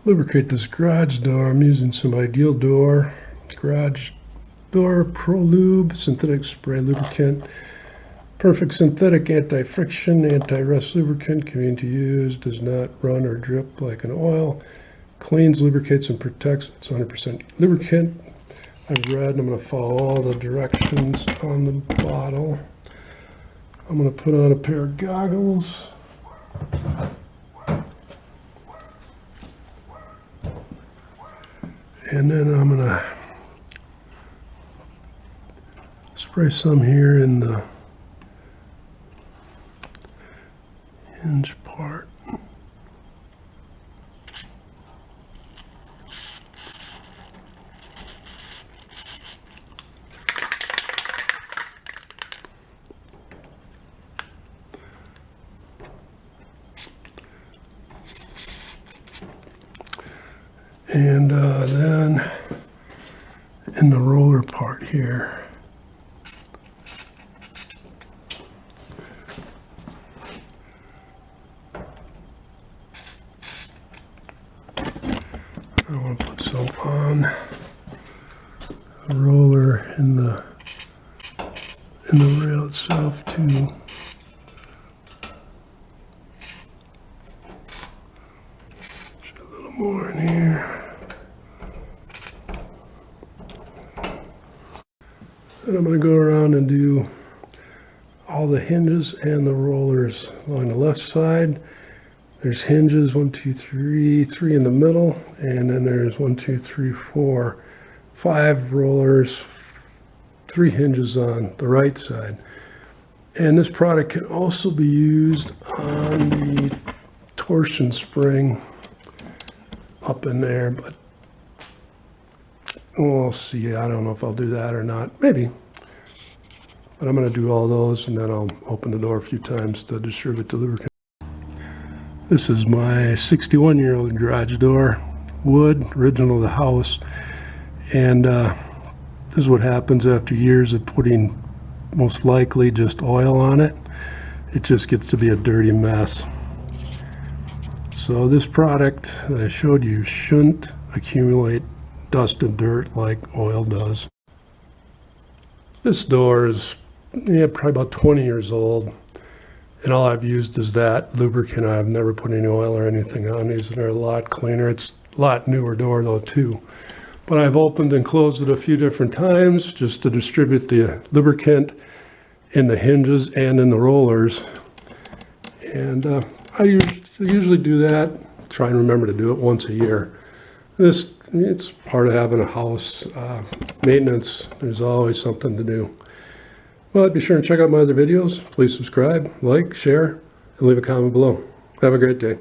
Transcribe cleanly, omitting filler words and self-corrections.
lubricate this garage door. I'm using some Ideal Door garage door Pro Lube synthetic spray lubricant. Perfect synthetic anti-friction, anti-rust lubricant, convenient to use, does not run or drip like an oil, cleans, lubricates, and protects. It's 100% lubricant. I've read, and I'm going to follow all the directions on the bottle. I'm going to put on a pair of goggles. And then I'm going to spray some here in the hinge part. And then in the roller part here, I want to put some on the roller in the rail itself too. Just a little more in here. And I'm going to go around and do all the hinges and the rollers along the left side. There's hinges, 1, 2, 3, 3 in the middle, and then there's 1, 2, 3, 4, 5 rollers, 3 hinges on the right side. And this product can also be used on the torsion spring up in there, but we'll see. I don't know if I'll do that or not. Maybe. But I'm going to do all those, and then I'll open the door a few times to distribute the lubricant. This is my 61-year-old garage door, wood, original to the house. And this is what happens after years of putting most likely just oil on it. It just gets to be a dirty mess. So this product that I showed you shouldn't accumulate dust and dirt like oil does. This door is probably about 20 years old, and all I've used is that lubricant. I've never put any oil or anything on these, and they're a lot cleaner. It's a lot newer door though too. But I've opened and closed it a few different times just to distribute the lubricant in the hinges and in the rollers. And I usually do that, try and remember to do it once a year. It's part of having a house. Maintenance, there's always something to do. Well, be sure and check out my other videos. Please subscribe, like, share, and leave a comment below. Have a great day.